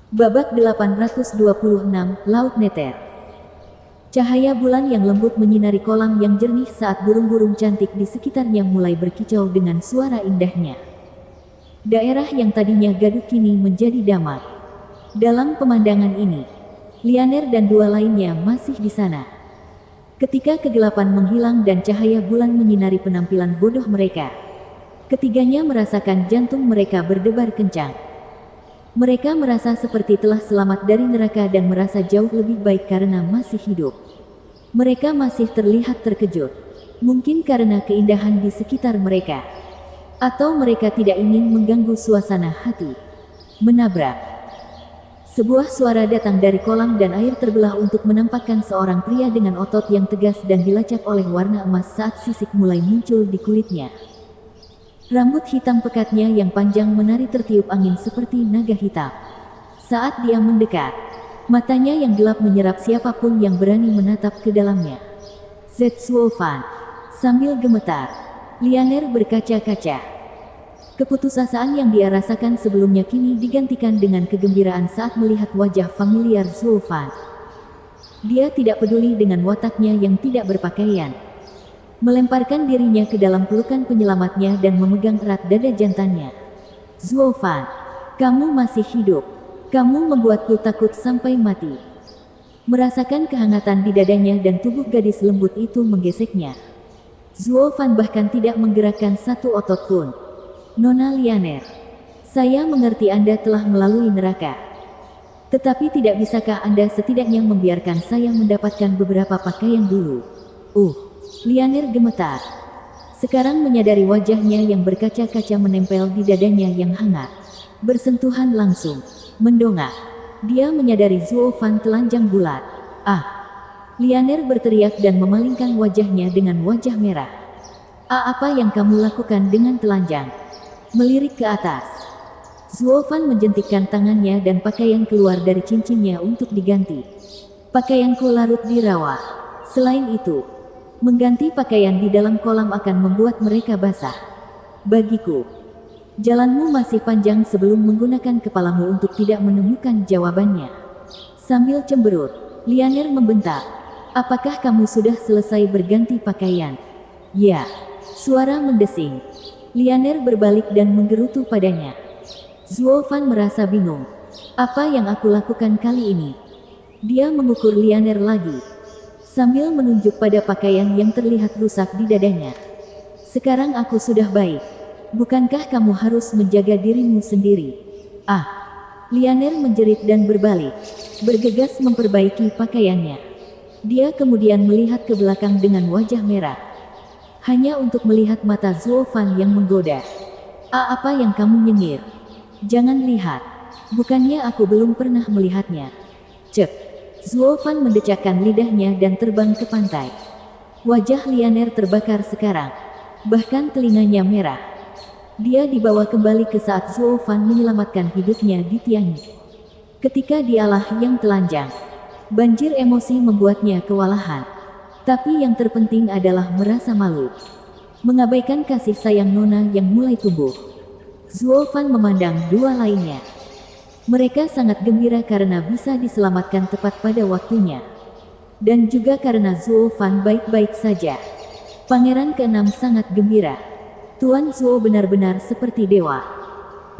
Babak 826, Laut Neter. Cahaya bulan yang lembut menyinari kolam yang jernih saat burung-burung cantik di sekitarnya mulai berkicau dengan suara indahnya. Daerah yang tadinya gaduh kini menjadi damai. Dalam pemandangan ini, Lianer dan dua lainnya masih di sana. Ketika kegelapan menghilang dan cahaya bulan menyinari penampilan bodoh mereka, ketiganya merasakan jantung mereka berdebar kencang. Mereka merasa seperti telah selamat dari neraka dan merasa jauh lebih baik karena masih hidup. Mereka masih terlihat terkejut, mungkin karena keindahan di sekitar mereka, atau mereka tidak ingin mengganggu suasana hati. Menabrak. Sebuah suara datang dari kolam dan air terbelah untuk menampakkan seorang pria dengan otot yang tegas dan dilacak oleh warna emas saat sisik mulai muncul di kulitnya. Rambut hitam pekatnya yang panjang menari tertiup angin seperti naga hitam. Saat dia mendekat, matanya yang gelap menyerap siapapun yang berani menatap ke dalamnya. Zetsuo-fan. Sambil gemetar, Lianer berkaca-kaca. Keputusasaan yang dia rasakan sebelumnya kini digantikan dengan kegembiraan saat melihat wajah familiar Zuo-fan. Dia tidak peduli dengan wataknya yang tidak berpakaian. Melemparkan dirinya ke dalam pelukan penyelamatnya dan memegang erat dada jantannya. Zuo-fan, kamu masih hidup. Kamu membuatku takut sampai mati. Merasakan kehangatan di dadanya dan tubuh gadis lembut itu menggeseknya. Zuo-fan bahkan tidak menggerakkan satu otot pun. Nona Lianer, saya mengerti Anda telah melalui neraka. Tetapi tidak bisakah Anda setidaknya membiarkan saya mendapatkan beberapa pakaian dulu? Lianer gemetar. Sekarang menyadari wajahnya yang berkaca-kaca menempel di dadanya yang hangat. Bersentuhan langsung. Mendongak. Dia menyadari Zuo-fan telanjang bulat. Lianer berteriak dan memalingkan wajahnya dengan wajah merah. Apa yang kamu lakukan dengan telanjang? Melirik ke atas. Zuo-fan menjentikkan tangannya dan pakaian keluar dari cincinnya untuk diganti. Pakaianku larut di rawa. Selain itu, mengganti pakaian di dalam kolam akan membuat mereka basah. Bagiku, jalanmu masih panjang sebelum menggunakan kepalamu untuk tidak menemukan jawabannya. Sambil cemberut, Lianer membentak, apakah kamu sudah selesai berganti pakaian? Ya, suara mendesing. Lianer berbalik dan menggerutu padanya. Zuo-fan merasa bingung. Apa yang aku lakukan kali ini? Dia mengukur Lianer lagi, sambil menunjuk pada pakaian yang terlihat rusak di dadanya. Sekarang aku sudah baik. Bukankah kamu harus menjaga dirimu sendiri? Lianer menjerit dan berbalik, bergegas memperbaiki pakaiannya. Dia kemudian melihat ke belakang dengan wajah merah, hanya untuk melihat mata Zuo-fan yang menggoda. Apa yang kamu nyengir? Jangan lihat. Bukannya aku belum pernah melihatnya. Cek. Zuo-fan mendecakkan lidahnya dan terbang ke pantai. Wajah Lianer terbakar sekarang. Bahkan telinganya merah. Dia dibawa kembali ke saat Zuo-fan menyelamatkan hidupnya di tiangnya. Ketika dialah yang telanjang, banjir emosi membuatnya kewalahan. Tapi yang terpenting adalah merasa malu. Mengabaikan kasih sayang Nona yang mulai tumbuh. Zuo-fan memandang dua lainnya. Mereka sangat gembira karena bisa diselamatkan tepat pada waktunya. Dan juga karena Zuo-fan baik-baik saja. Pangeran ke-6 sangat gembira. Tuan Zuo benar-benar seperti dewa.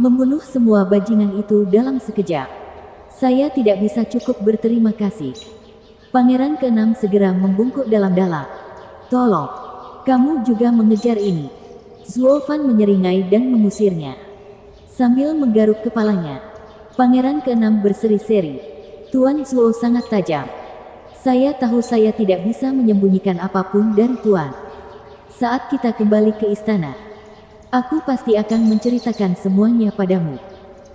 Membunuh semua bajingan itu dalam sekejap. Saya tidak bisa cukup berterima kasih. Pangeran ke-6 segera membungkuk dalam-dalam. Tolong, kamu juga mengejar ini. Zuo-fan menyeringai dan mengusirnya. Sambil menggaruk kepalanya, Pangeran ke-6 berseri-seri. Tuan Zuo sangat tajam. Saya tahu saya tidak bisa menyembunyikan apapun dari Tuan. Saat kita kembali ke istana, aku pasti akan menceritakan semuanya padamu.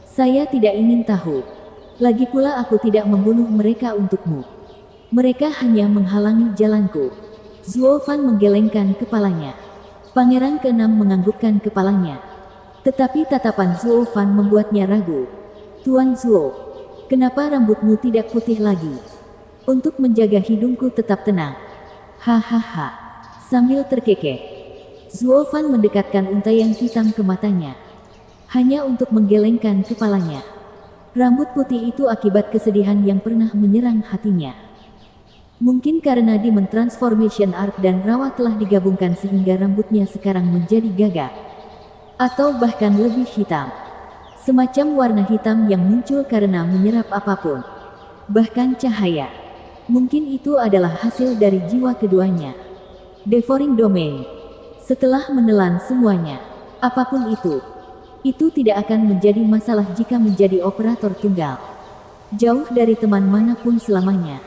Saya tidak ingin tahu. Lagi pula aku tidak membunuh mereka untukmu. Mereka hanya menghalangi jalanku. Zuo-fan menggelengkan kepalanya. Pangeran ke-6 menganggukkan kepalanya. Tetapi tatapan Zuo-fan membuatnya ragu. Tuan Zuo, kenapa rambutmu tidak putih lagi? Untuk menjaga hidungku tetap tenang. Hahaha. Sambil terkekeh, Zuo-fan mendekatkan untaian hitam ke matanya, hanya untuk menggelengkan kepalanya. Rambut putih itu akibat kesedihan yang pernah menyerang hatinya. Mungkin karena Demon Transformation Art dan rawa telah digabungkan sehingga rambutnya sekarang menjadi gagak. Atau bahkan lebih hitam. Semacam warna hitam yang muncul karena menyerap apapun. Bahkan cahaya. Mungkin itu adalah hasil dari jiwa keduanya. Devouring Domain. Setelah menelan semuanya, apapun itu tidak akan menjadi masalah jika menjadi operator tunggal. Jauh dari teman manapun selamanya.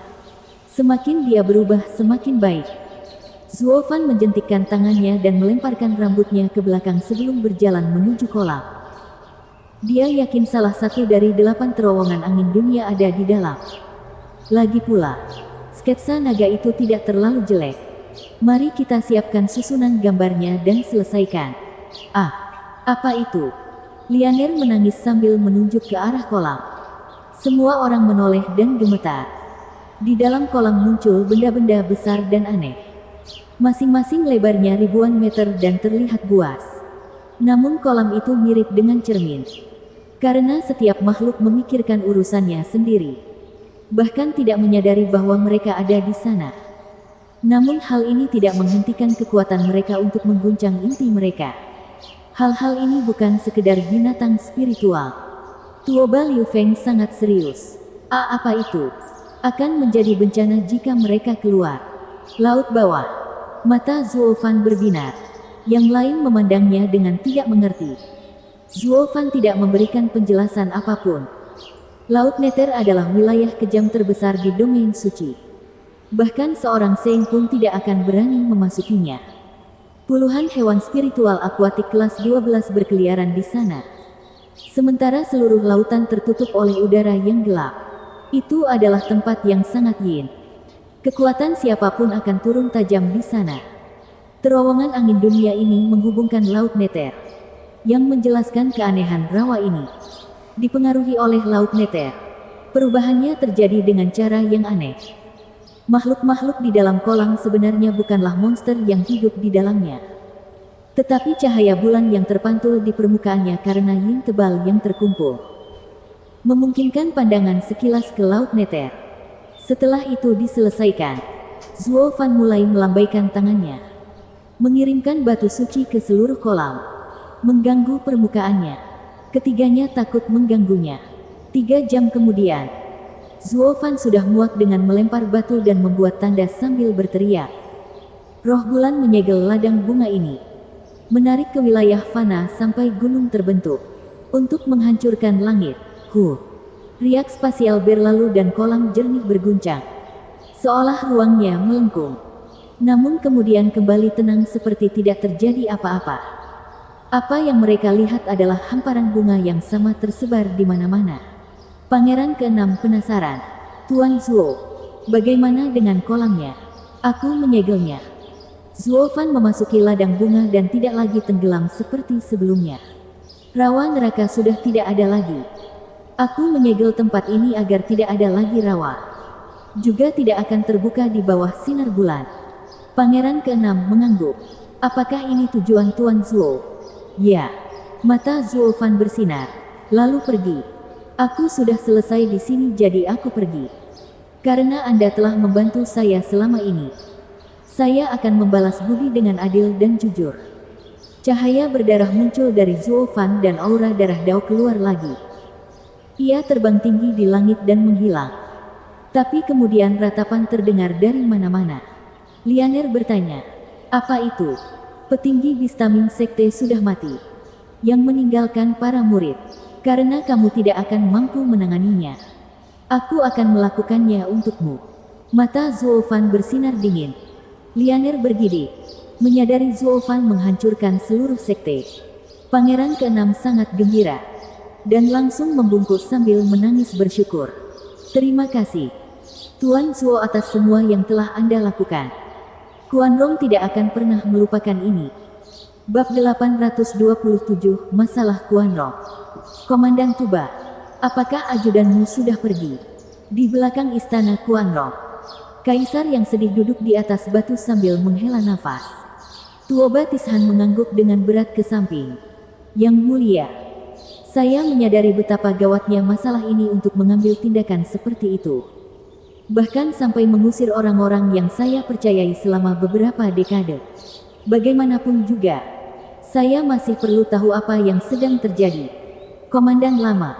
Semakin dia berubah semakin baik. Zuo Fan menjentikkan tangannya dan melemparkan rambutnya ke belakang sebelum berjalan menuju kolam. Dia yakin salah satu dari 8 terowongan angin dunia ada di dalam. Lagi pula, sketsa naga itu tidak terlalu jelek. Mari kita siapkan susunan gambarnya dan selesaikan. Ah, apa itu? Lianer menangis sambil menunjuk ke arah kolam. Semua orang menoleh dan gemetar. Di dalam kolam muncul benda-benda besar dan aneh. Masing-masing lebarnya ribuan meter dan terlihat buas. Namun kolam itu mirip dengan cermin. Karena setiap makhluk memikirkan urusannya sendiri. Bahkan tidak menyadari bahwa mereka ada di sana. Namun hal ini tidak menghentikan kekuatan mereka untuk mengguncang inti mereka. Hal-hal ini bukan sekedar binatang spiritual. Tuoba Liu Feng sangat serius. Apa itu? Akan menjadi bencana jika mereka keluar. Laut bawah. Mata Zuo Fan berbinar. Yang lain memandangnya dengan tidak mengerti. Zuo Fan tidak memberikan penjelasan apapun. Laut Nether adalah wilayah kejam terbesar di domain suci. Bahkan seorang Saint pun tidak akan berani memasukinya. Puluhan hewan spiritual akuatik kelas 12 berkeliaran di sana. Sementara seluruh lautan tertutup oleh udara yang gelap. Itu adalah tempat yang sangat yin. Kekuatan siapapun akan turun tajam di sana. Terowongan angin dunia ini menghubungkan Laut Nether. Yang menjelaskan keanehan rawa ini. Dipengaruhi oleh Laut Nether. Perubahannya terjadi dengan cara yang aneh. Makhluk-makhluk di dalam kolam sebenarnya bukanlah monster yang hidup di dalamnya. Tetapi cahaya bulan yang terpantul di permukaannya karena yin tebal yang terkumpul. Memungkinkan pandangan sekilas ke Laut Nether. Setelah itu diselesaikan, Zuo Fan mulai melambaikan tangannya. Mengirimkan batu suci ke seluruh kolam. Mengganggu permukaannya. Ketiganya takut mengganggunya. 3 jam kemudian, Zuo Fan sudah muak dengan melempar batu dan membuat tanda sambil berteriak. Roh bulan menyegel ladang bunga ini. Menarik ke wilayah fana sampai gunung terbentuk. Untuk menghancurkan langit. Riak spasial berlalu dan kolam jernih berguncang. Seolah ruangnya melengkung. Namun kemudian kembali tenang seperti tidak terjadi apa-apa. Apa yang mereka lihat adalah hamparan bunga yang sama tersebar di mana-mana. Pangeran ke-6 penasaran. Tuan Zuo, bagaimana dengan kolamnya? Aku menyegelnya. Zuo Fan memasuki ladang bunga dan tidak lagi tenggelam seperti sebelumnya. Rawa neraka sudah tidak ada lagi. Aku menyegel tempat ini agar tidak ada lagi rawa. Juga tidak akan terbuka di bawah sinar bulan. Pangeran ke-6 mengangguk. Apakah ini tujuan Tuan Zuo? Ya. Mata Zuo Fan bersinar. Lalu pergi. Aku sudah selesai di sini jadi aku pergi. Karena Anda telah membantu saya selama ini. Saya akan membalas budi dengan adil dan jujur. Cahaya berdarah muncul dari Zuo Fan dan aura darah Dao keluar lagi. Ia terbang tinggi di langit dan menghilang. Tapi kemudian ratapan terdengar dari mana-mana. Lianer bertanya, apa itu? Petinggi Bistaming Sekte sudah mati. Yang meninggalkan para murid. Karena kamu tidak akan mampu menanganinya. Aku akan melakukannya untukmu. Mata Zuo Fan bersinar dingin. Lianer bergidik. Menyadari Zuo Fan menghancurkan seluruh sekte. Pangeran ke-6 sangat gembira. Dan langsung membungkuk sambil menangis bersyukur. Terima kasih. Tuan Zuo atas semua yang telah Anda lakukan. Kuanrong tidak akan pernah melupakan ini. Bab 827 Masalah Kuanrong. Komandan Tuba, apakah ajudanmu sudah pergi? Di belakang istana Kuanrong, Kaisar yang sedih duduk di atas batu sambil menghela nafas. Tuoba Tishan mengangguk dengan berat ke samping. Yang mulia, Saya menyadari betapa gawatnya masalah ini untuk mengambil tindakan seperti itu. Bahkan sampai mengusir orang-orang yang saya percayai selama beberapa dekade. Bagaimanapun juga, saya masih perlu tahu apa yang sedang terjadi. Komandan Lama,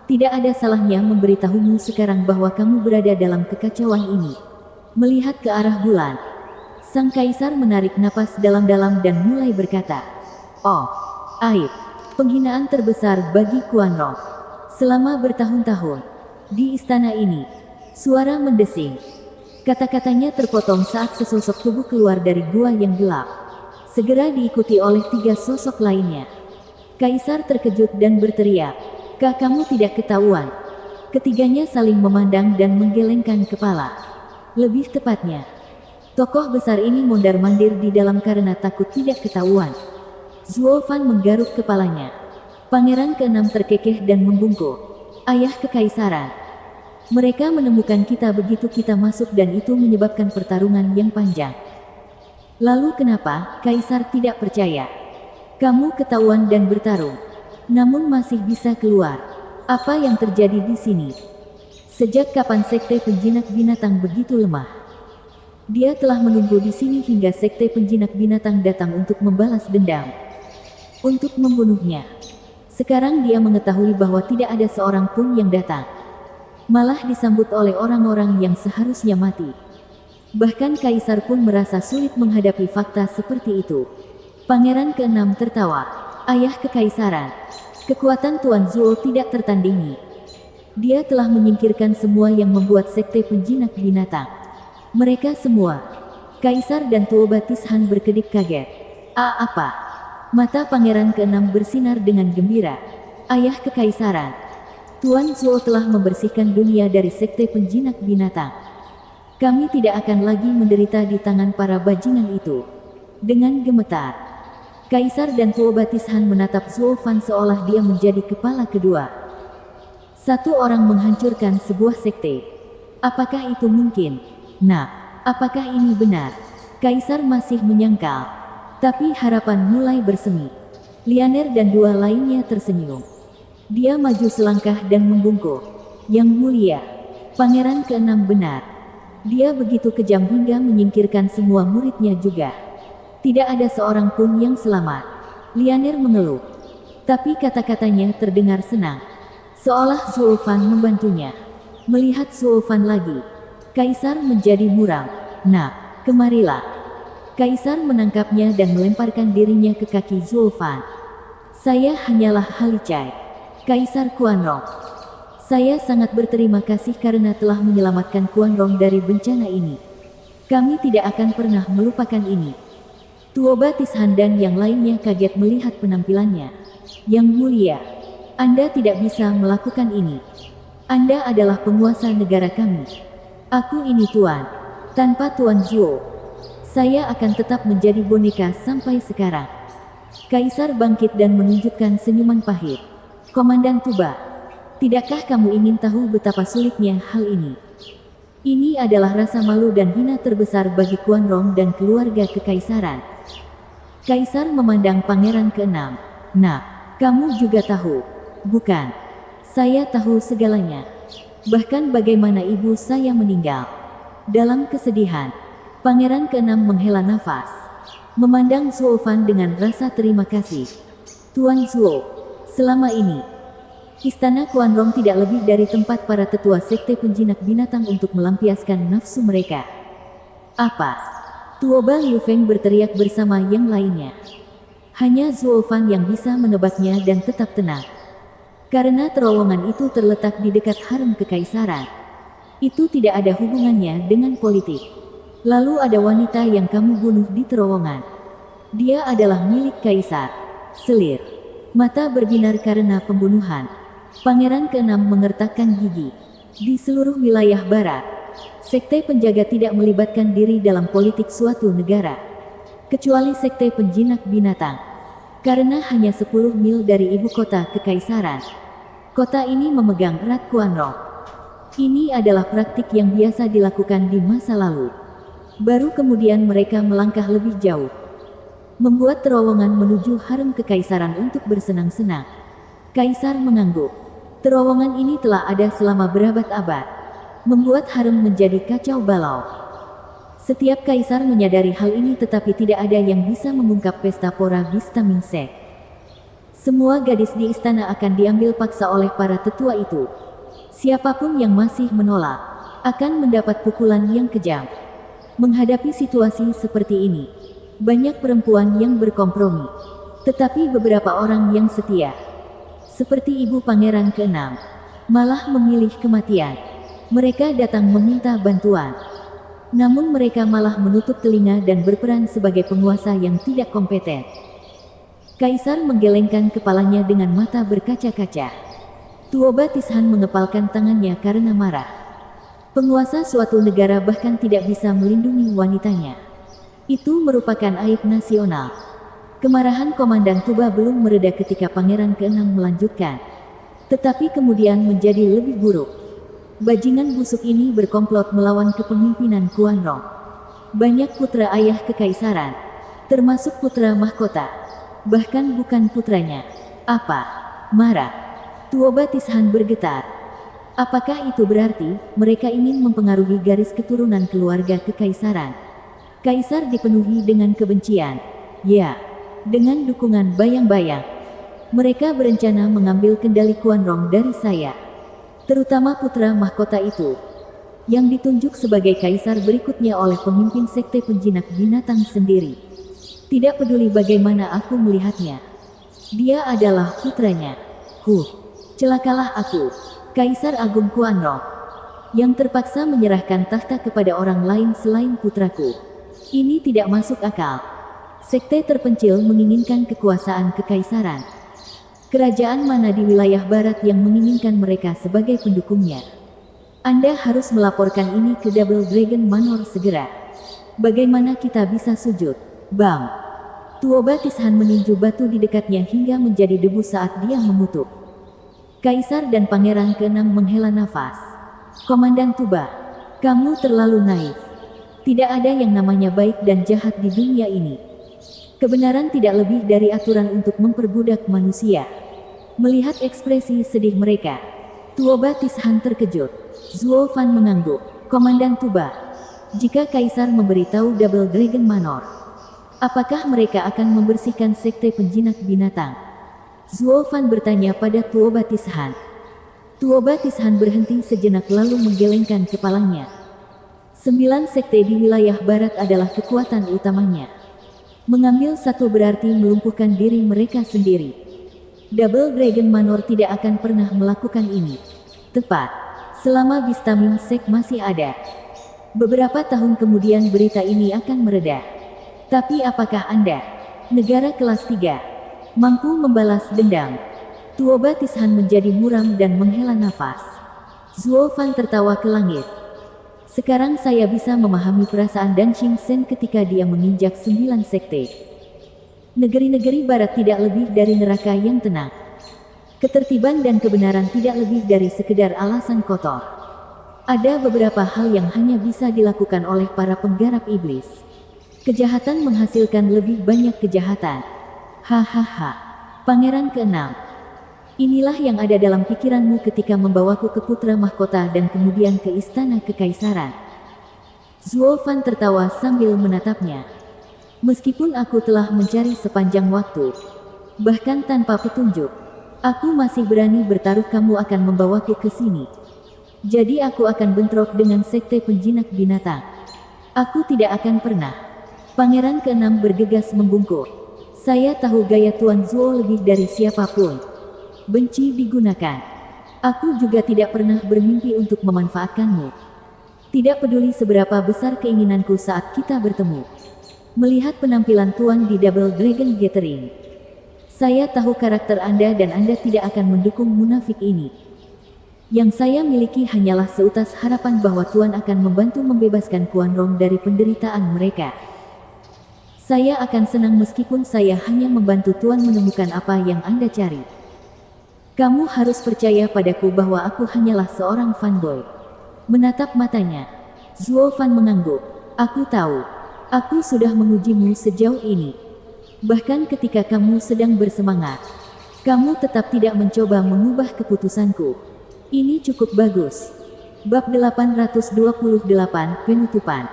tidak ada salahnya memberitahumu sekarang bahwa kamu berada dalam kekacauan ini. Melihat ke arah bulan, sang kaisar menarik napas dalam-dalam dan mulai berkata, "Oh, aib, penghinaan terbesar bagi Quan Rong. Selama bertahun-tahun, di istana ini, suara mendesing." Kata-katanya terpotong saat sesosok tubuh keluar dari gua yang gelap. Segera diikuti oleh 3 sosok lainnya. Kaisar terkejut dan berteriak, "Kah, kamu tidak ketahuan?" Ketiganya saling memandang dan menggelengkan kepala. Lebih tepatnya, tokoh besar ini mondar-mandir di dalam karena takut tidak ketahuan. Zuo Fan menggaruk kepalanya. Pangeran ke-6 terkekeh dan membungkuk. "Ayah kekaisaran. Mereka menemukan kita begitu kita masuk dan itu menyebabkan pertarungan yang panjang." "Lalu kenapa Kaisar tidak percaya? Kamu ketahuan dan bertarung, namun masih bisa keluar. Apa yang terjadi di sini? Sejak kapan Sekte Penjinak Binatang begitu lemah?" "Dia telah menunggu di sini hingga Sekte Penjinak Binatang datang untuk membalas dendam. Untuk membunuhnya. Sekarang dia mengetahui bahwa tidak ada seorang pun yang datang. Malah disambut oleh orang-orang yang seharusnya mati. Bahkan Kaisar pun merasa sulit menghadapi fakta seperti itu." Pangeran ke-6 tertawa. "Ayah kekaisaran, kekuatan Tuan Zuo tidak tertandingi. Dia telah menyingkirkan semua yang membuat Sekte Penjinak Binatang. Mereka semua." Kaisar dan Tuo Batis Han berkedip kaget. Apa?" Mata Pangeran ke-6 bersinar dengan gembira. "Ayah kekaisaran, Tuan Zuo telah membersihkan dunia dari Sekte Penjinak Binatang. Kami tidak akan lagi menderita di tangan para bajingan itu." Dengan gemetar, Kaisar dan Tuo Batis Han menatap Zuo Fan seolah dia menjadi kepala kedua. Satu orang menghancurkan sebuah sekte. Apakah itu mungkin? Nah, apakah ini benar? Kaisar masih menyangkal. Tapi harapan mulai bersemi. Lianer dan 2 lainnya tersenyum. Dia maju selangkah dan membungkuk. "Yang mulia, Pangeran ke-6 benar. Dia begitu kejam hingga menyingkirkan semua muridnya juga. Tidak ada seorang pun yang selamat." Lianer mengeluh. Tapi kata-katanya terdengar senang. Seolah Zuo Fan membantunya. Melihat Zuo Fan lagi, Kaisar menjadi muram. "Nah, kemarilah." Kaisar menangkapnya dan melemparkan dirinya ke kaki Zuo Fan. "Saya hanyalah Halicai, Kaisar Quan Rong. Saya sangat berterima kasih karena telah menyelamatkan Quan Rong dari bencana ini. Kami tidak akan pernah melupakan ini." Tuo Batis Han dan yang lainnya kaget melihat penampilannya. "Yang mulia, Anda tidak bisa melakukan ini. Anda adalah penguasa negara kami." "Aku ini Tuan. Tanpa Tuan Zuo, saya akan tetap menjadi boneka sampai sekarang." Kaisar bangkit dan menunjukkan senyuman pahit. "Komandan Tuba, tidakkah kamu ingin tahu betapa sulitnya hal ini? Ini adalah rasa malu dan hina terbesar bagi Quan Rong dan keluarga kekaisaran." Kaisar memandang Pangeran ke-6. "Nah, kamu juga tahu, bukan? Saya tahu segalanya. Bahkan bagaimana ibu saya meninggal." Dalam kesedihan, Pangeran ke-6 menghela nafas. Memandang Zuo Fan dengan rasa terima kasih. "Tuan Zuo, selama ini, Istana Quan Rong tidak lebih dari tempat para tetua Sekte Penjinak Binatang untuk melampiaskan nafsu mereka." "Apa?" Tuo Ba Liu Feng berteriak bersama yang lainnya. Hanya Zuo Fan yang bisa menebaknya dan tetap tenang. Karena terowongan itu terletak di dekat harem kekaisaran. Itu tidak ada hubungannya dengan politik. "Lalu ada wanita yang kamu bunuh di terowongan. Dia adalah milik kaisar." Selir. Mata berbinar karena pembunuhan. Pangeran ke-6 mengertakkan gigi. Di seluruh wilayah barat, Sekte Penjaga tidak melibatkan diri dalam politik suatu negara. Kecuali Sekte Penjinak Binatang. Karena hanya 10 mil dari ibu kota kekaisaran. Kota ini memegang erat Quan Rong. Ini adalah praktik yang biasa dilakukan di masa lalu. Baru kemudian mereka melangkah lebih jauh. Membuat terowongan menuju harem kekaisaran untuk bersenang-senang. Kaisar mengangguk. Terowongan ini telah ada selama berabad-abad, membuat harem menjadi kacau balau. Setiap kaisar menyadari hal ini, tetapi tidak ada yang bisa mengungkap pesta pora Bistamingsek. Semua gadis di istana akan diambil paksa oleh para tetua itu. Siapapun yang masih menolak akan mendapat pukulan yang kejam. Menghadapi situasi seperti ini, banyak perempuan yang berkompromi, tetapi beberapa orang yang setia, seperti ibu pangeran ke-6, malah memilih kematian. Mereka datang meminta bantuan, namun mereka malah menutup telinga dan berperan sebagai penguasa yang tidak kompeten. Kaisar menggelengkan kepalanya dengan mata berkaca-kaca. Tuoba Tishan mengepalkan tangannya karena marah. Penguasa suatu negara bahkan tidak bisa melindungi wanitanya. Itu merupakan aib nasional. Kemarahan Komandan Tuba belum mereda ketika Pangeran ke-6 melanjutkan, tetapi kemudian menjadi lebih buruk. Bajingan busuk ini berkomplot melawan kepemimpinan Kuanrong. Banyak putra ayah kekaisaran, termasuk putra mahkota, bahkan bukan putranya. Apa? Marah. Tuoba Tishan bergetar. Apakah itu berarti mereka ingin mempengaruhi garis keturunan keluarga kekaisaran? Kaisar dipenuhi dengan kebencian. Ya, dengan dukungan bayang-bayang. Mereka berencana mengambil kendali Kuanrong dari saya, terutama putra mahkota itu, yang ditunjuk sebagai kaisar berikutnya oleh pemimpin sekte penjinak binatang sendiri. Tidak peduli bagaimana aku melihatnya, dia adalah putranya. Celakalah aku, Kaisar Agung Kuanrong, yang terpaksa menyerahkan takhta kepada orang lain selain putraku. Ini tidak masuk akal. Sekte terpencil menginginkan kekuasaan kekaisaran. Kerajaan mana di wilayah barat yang menginginkan mereka sebagai pendukungnya? Anda harus melaporkan ini ke Double Dragon Manor segera. Bagaimana kita bisa sujud? Bam! Tuoba Tishan meninju batu di dekatnya hingga menjadi debu saat dia mengutuk. Kaisar dan Pangeran ke-6 menghela nafas. Komandan Tuba, kamu terlalu naif. Tidak ada yang namanya baik dan jahat di dunia ini. Kebenaran tidak lebih dari aturan untuk memperbudak manusia. Melihat ekspresi sedih mereka, Tuoba Tishan terkejut. Zuo Fan mengangguk. Komandan Tuba, jika Kaisar memberitahu Double Dragon Manor, apakah mereka akan membersihkan sekte penjinak binatang? Zuo Fan bertanya pada Tuoba Tishan. Tuoba Tishan berhenti sejenak lalu menggelengkan kepalanya. 9 sekte di wilayah barat adalah kekuatan utamanya. Mengambil satu berarti melumpuhkan diri mereka sendiri. Double Dragon Manor tidak akan pernah melakukan ini. Tepat, selama Bistamingsek masih ada. Beberapa tahun kemudian berita ini akan mereda. Tapi apakah Anda, negara kelas 3, mampu membalas dendam? Tuoba Tishan menjadi muram dan menghela nafas. Zuo Fan tertawa ke langit. Sekarang saya bisa memahami perasaan Dan Xingsen ketika dia menginjak 9 sekte. Negeri-negeri barat tidak lebih dari neraka yang tenang. Ketertiban dan kebenaran tidak lebih dari sekedar alasan kotor. Ada beberapa hal yang hanya bisa dilakukan oleh para penggarap iblis. Kejahatan menghasilkan lebih banyak kejahatan. Hahaha. Pangeran ke-6. Inilah yang ada dalam pikiranmu ketika membawaku ke putra mahkota dan kemudian ke istana kekaisaran. Zuo Fan tertawa sambil menatapnya. Meskipun aku telah mencari sepanjang waktu, bahkan tanpa petunjuk, aku masih berani bertaruh kamu akan membawaku ke sini. Jadi aku akan bentrok dengan sekte penjinak binatang. Aku tidak akan pernah. Pangeran ke-6 bergegas membungkuk. Saya tahu gaya Tuan Zuo lebih dari siapapun. Benci digunakan. Aku juga tidak pernah bermimpi untuk memanfaatkanmu. Tidak peduli seberapa besar keinginanku saat kita bertemu. Melihat penampilan Tuan di Double Dragon Gathering, saya tahu karakter Anda dan Anda tidak akan mendukung munafik ini. Yang saya miliki hanyalah seutas harapan bahwa Tuan akan membantu membebaskan Kuanrong dari penderitaan mereka. Saya akan senang meskipun saya hanya membantu Tuan menemukan apa yang Anda cari. Kamu harus percaya padaku bahwa aku hanyalah seorang fanboy. Menatap matanya, Zuo Fan mengangguk. Aku tahu. Aku sudah mengujimu sejauh ini. Bahkan ketika kamu sedang bersemangat, Kamu tetap tidak mencoba mengubah keputusanku. Ini cukup bagus. Bab 828 Penutupan.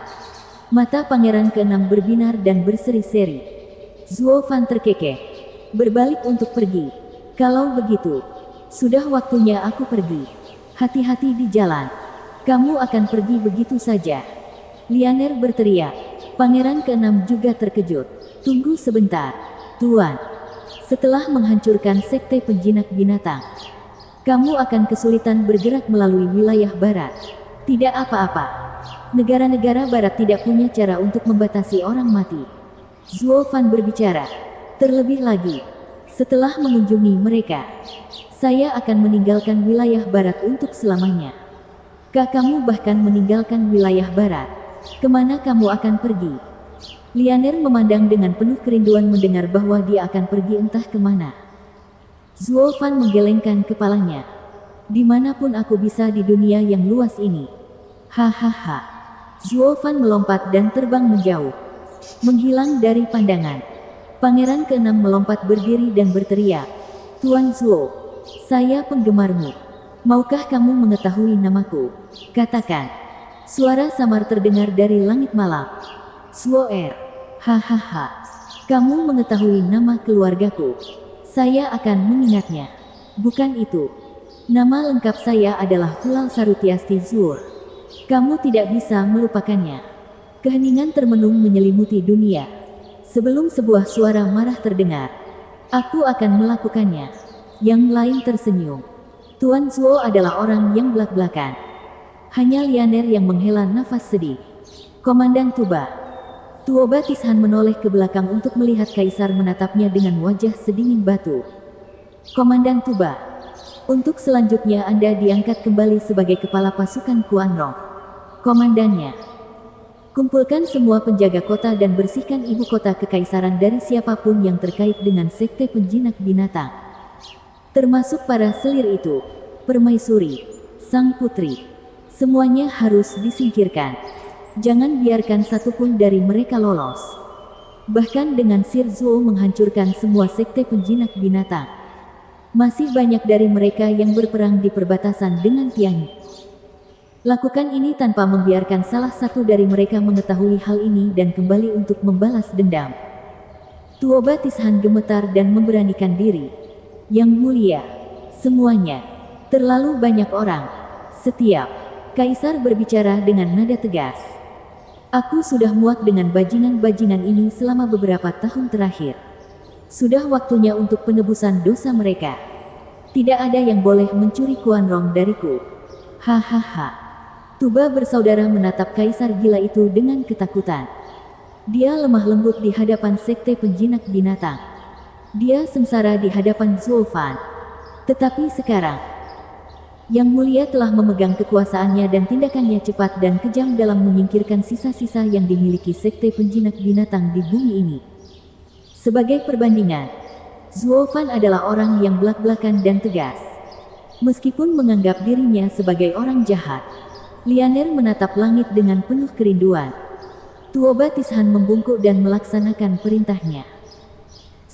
Mata Pangeran ke-6 berbinar dan berseri-seri. Zuo Fan terkekeh, berbalik untuk pergi. Kalau begitu, sudah waktunya aku pergi. Hati-hati di jalan. Kamu akan pergi begitu saja. Lianer berteriak. Pangeran ke-6 juga terkejut. Tunggu sebentar, Tuan. Setelah menghancurkan sekte penjinak binatang, kamu akan kesulitan bergerak melalui wilayah barat. Tidak apa-apa. Negara-negara barat tidak punya cara untuk membatasi orang mati. Zuo Fan berbicara. Terlebih lagi, setelah mengunjungi mereka, saya akan meninggalkan wilayah barat untuk selamanya. Kamu bahkan meninggalkan wilayah barat. Kemana kamu akan pergi? Lianer memandang dengan penuh kerinduan mendengar bahwa dia akan pergi entah kemana. Zuo Fan menggelengkan kepalanya. Dimanapun aku bisa di dunia yang luas ini. Hahaha. Zuo Fan melompat dan terbang menjauh, menghilang dari pandangan. Pangeran ke-6 melompat berdiri dan berteriak. Tuan Zuo, saya penggemarmu. Maukah kamu mengetahui namaku? Katakan. Suara samar terdengar dari langit malam. Zuo Er. Hahaha. Kamu mengetahui nama keluargaku. Saya akan mengingatnya. Bukan itu. Nama lengkap saya adalah Hulal Sarutiasti Zuor. Kamu tidak bisa melupakannya. Keheningan termenung menyelimuti dunia. Sebelum sebuah suara marah terdengar. Aku akan melakukannya. Yang lain tersenyum. Tuan Zuo adalah orang yang belak-belakan. Hanya Lianer yang menghela nafas sedih. Komandan Tuba. Tuoba Tishan menoleh ke belakang untuk melihat Kaisar menatapnya dengan wajah sedingin batu. Komandan Tuba, untuk selanjutnya Anda diangkat kembali sebagai kepala pasukan Kuanrong. Komandannya, kumpulkan semua penjaga kota dan bersihkan ibu kota kekaisaran dari siapapun yang terkait dengan sekte penjinak binatang. Termasuk para selir itu, permaisuri, sang putri. Semuanya harus disingkirkan. Jangan biarkan satupun dari mereka lolos. Bahkan dengan Sir Zuo menghancurkan semua sekte penjinak binatang, masih banyak dari mereka yang berperang di perbatasan dengan Tianyi. Lakukan ini tanpa membiarkan salah satu dari mereka mengetahui hal ini dan kembali untuk membalas dendam. Tuoba Tishan gemetar dan memberanikan diri. Yang mulia, semuanya, terlalu banyak orang. Setiap, Kaisar berbicara dengan nada tegas. Aku sudah muak dengan bajingan-bajingan ini selama beberapa tahun terakhir. Sudah waktunya untuk penebusan dosa mereka. Tidak ada yang boleh mencuri Kuanrong dariku. Hahaha. Tuba bersaudara menatap Kaisar gila itu dengan ketakutan. Dia lemah lembut di hadapan sekte penjinak binatang. Dia sengsara di hadapan Zuo Fan. Tetapi sekarang, Yang Mulia telah memegang kekuasaannya dan tindakannya cepat dan kejam dalam menyingkirkan sisa-sisa yang dimiliki sekte penjinak binatang di bumi ini. Sebagai perbandingan, Zuo Fan adalah orang yang belak-belakan dan tegas. Meskipun menganggap dirinya sebagai orang jahat, Lianer menatap langit dengan penuh kerinduan. Tuoba Tishan membungkuk dan melaksanakan perintahnya.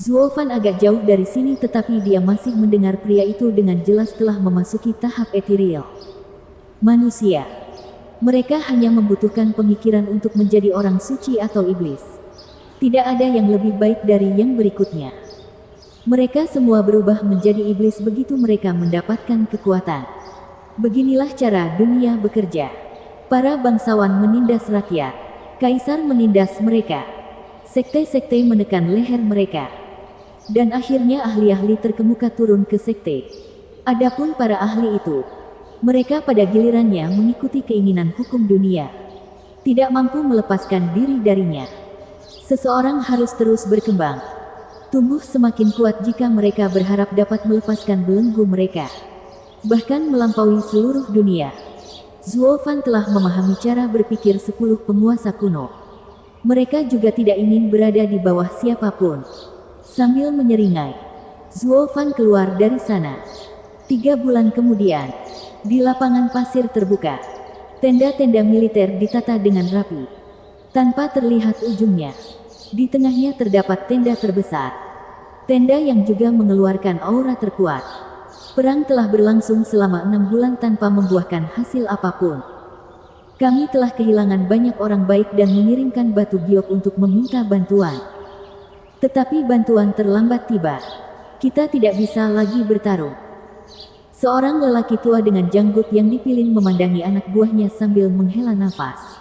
Zuo Fan agak jauh dari sini tetapi dia masih mendengar pria itu dengan jelas telah memasuki tahap ethereal. Manusia. Mereka hanya membutuhkan pemikiran untuk menjadi orang suci atau iblis. Tidak ada yang lebih baik dari yang berikutnya. Mereka semua berubah menjadi iblis begitu mereka mendapatkan kekuatan. Beginilah cara dunia bekerja. Para bangsawan menindas rakyat. Kaisar menindas mereka. Sekte-sekte menekan leher mereka. Dan akhirnya ahli-ahli terkemuka turun ke sekte. Adapun para ahli itu, mereka pada gilirannya mengikuti keinginan hukum dunia. Tidak mampu melepaskan diri darinya. Seseorang harus terus berkembang. Tumbuh semakin kuat jika mereka berharap dapat melepaskan belenggu mereka. Bahkan melampaui seluruh dunia. Zuo Fan telah memahami cara berpikir 10 penguasa kuno. Mereka juga tidak ingin berada di bawah siapapun. Sambil menyeringai, Zuo Fan keluar dari sana. 3 bulan kemudian, di lapangan pasir terbuka, tenda-tenda militer ditata dengan rapi. Tanpa terlihat ujungnya, di tengahnya terdapat tenda terbesar. tenda yang juga mengeluarkan aura terkuat. Perang telah berlangsung selama 6 bulan tanpa membuahkan hasil apapun. Kami telah kehilangan banyak orang baik dan mengirimkan batu giok untuk meminta bantuan. Tetapi bantuan terlambat tiba. Kita tidak bisa lagi bertarung. Seorang lelaki tua dengan janggut yang dipilin memandangi anak buahnya sambil menghela nafas.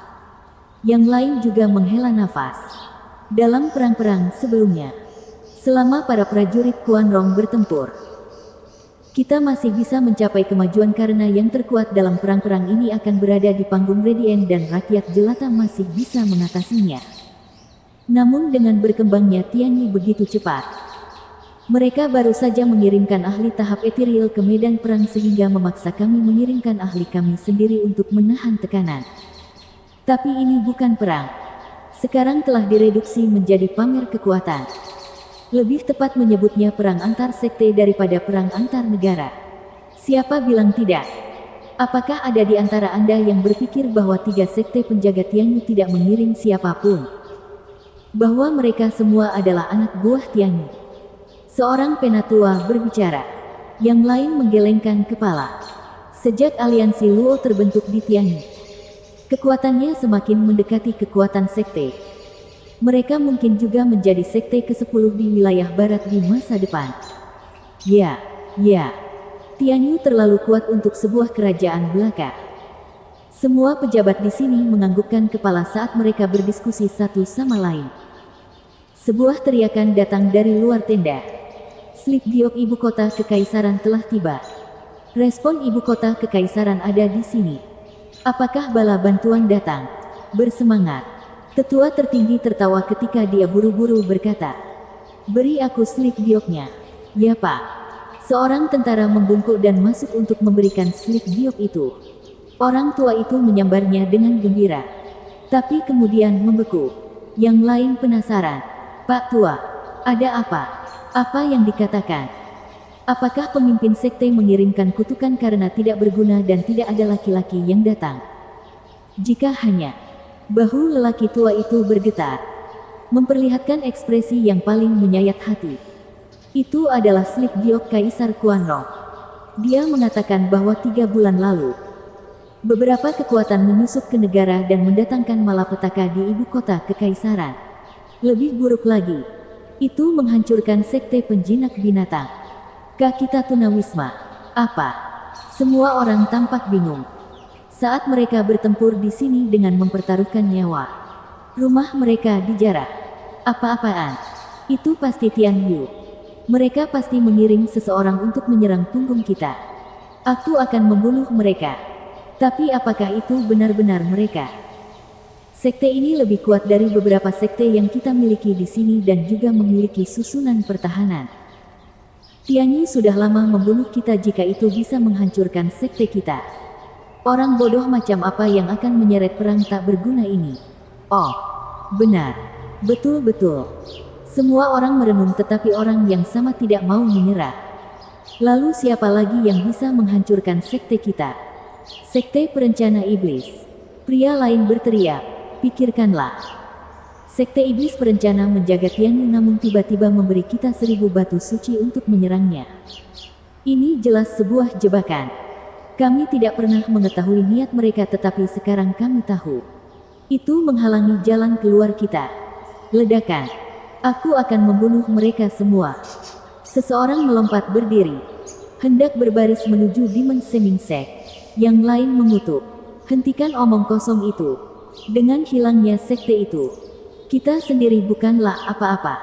Yang lain juga menghela nafas. Dalam perang-perang sebelumnya, selama para prajurit Kuanrong bertempur, kita masih bisa mencapai kemajuan karena yang terkuat dalam perang-perang ini akan berada di panggung Radiant dan rakyat jelata masih bisa mengatasinya. Namun dengan berkembangnya Tianyi begitu cepat, mereka baru saja mengirimkan ahli tahap ethereal ke medan perang sehingga memaksa kami mengirimkan ahli kami sendiri untuk menahan tekanan. Tapi ini bukan perang. Sekarang telah direduksi menjadi pamer kekuatan. Lebih tepat menyebutnya perang antar sekte daripada perang antar negara. Siapa bilang tidak? Apakah ada di antara Anda yang berpikir bahwa 3 sekte penjaga Tianyi tidak mengirim siapapun? Bahwa mereka semua adalah anak buah Tianyi? Seorang penatua berbicara. Yang lain menggelengkan kepala. Sejak aliansi Luo terbentuk di Tianyi, kekuatannya semakin mendekati kekuatan sekte. Mereka mungkin juga menjadi sekte ke-10 di wilayah barat di masa depan. Ya. Tianyi terlalu kuat untuk sebuah kerajaan belaka. Semua pejabat di sini menganggukkan kepala saat mereka berdiskusi satu sama lain. Sebuah teriakan datang dari luar tenda. Slip giok ibu kota kekaisaran telah tiba. Respon ibu kota kekaisaran ada di sini. Apakah bala bantuan datang? Bersemangat. Tetua tertinggi tertawa ketika dia buru-buru berkata, "Beri aku slip gioknya." "Ya Pak." Seorang tentara membungkuk dan masuk untuk memberikan slip giok itu. Orang tua itu menyambarnya dengan gembira. Tapi kemudian membeku. Yang lain penasaran. "Pak Tua, ada apa? Apa yang dikatakan? Apakah pemimpin sekte mengirimkan kutukan karena tidak berguna dan tidak ada laki-laki yang datang?" Jika hanya bahu lelaki tua itu bergetar, memperlihatkan ekspresi yang paling menyayat hati. Itu adalah slip giok Kaisar Kuanrong. Dia mengatakan bahwa 3 bulan lalu, beberapa kekuatan menyusup ke negara dan mendatangkan malapetaka di ibu kota kekaisaran. Lebih buruk lagi, itu menghancurkan sekte penjinak binatang. Kakita Tunawisma. Apa? Semua orang tampak bingung. Saat mereka bertempur di sini dengan mempertaruhkan nyawa, rumah mereka dijarah. Apa-apaan? Itu pasti Tian Yu. Mereka pasti mengirim seseorang untuk menyerang punggung kita. Aku akan membunuh mereka. Tapi apakah itu benar-benar mereka? Sekte ini lebih kuat dari beberapa sekte yang kita miliki di sini dan juga memiliki susunan pertahanan. Tianyi sudah lama membunuh kita jika itu bisa menghancurkan sekte kita. Orang bodoh macam apa yang akan menyeret perang tak berguna ini? Oh, benar. Betul-betul. Semua orang merenung tetapi orang yang sama tidak mau menyerah. Lalu siapa lagi yang bisa menghancurkan sekte kita? Sekte perencana iblis. Pria lain berteriak. Pikirkanlah. Sekte iblis perencana menjaga Tianyi namun tiba-tiba memberi kita 1000 batu suci untuk menyerangnya. Ini jelas sebuah jebakan. Kami tidak pernah mengetahui niat mereka tetapi sekarang kami tahu. Itu menghalangi jalan keluar kita. Ledakan. Aku akan membunuh mereka semua. Seseorang melompat berdiri. Hendak berbaris menuju Demon Semingsek. Yang lain mengutuk. Hentikan omong kosong itu. Dengan hilangnya sekte itu, kita sendiri bukanlah apa-apa.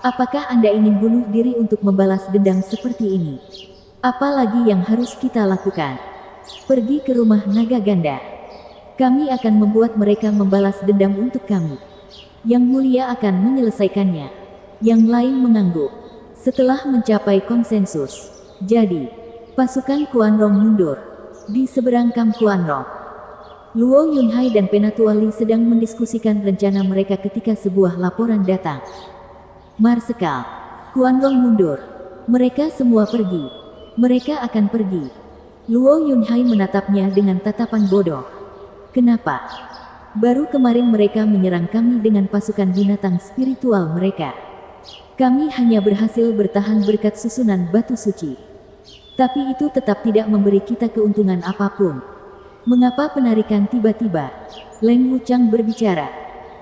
Apakah Anda ingin bunuh diri untuk membalas dendam seperti ini? Apalagi yang harus kita lakukan? Pergi ke rumah naga ganda. Kami akan membuat mereka membalas dendam untuk kami. Yang mulia akan menyelesaikannya. Yang lain mengangguk. Setelah mencapai konsensus, jadi, pasukan Kuanrong mundur. Di seberang kamp Kuanrong, Luo Yunhai dan Penatua Li sedang mendiskusikan rencana mereka ketika sebuah laporan datang. Marsekal, Kuanrong mundur. Mereka semua pergi. Mereka akan pergi. Luo Yunhai menatapnya dengan tatapan bodoh. Kenapa? Baru kemarin mereka menyerang kami dengan pasukan binatang spiritual mereka. Kami hanya berhasil bertahan berkat susunan batu suci. Tapi itu tetap tidak memberi kita keuntungan apapun. Mengapa penarikan tiba-tiba? Leng Wuchang berbicara.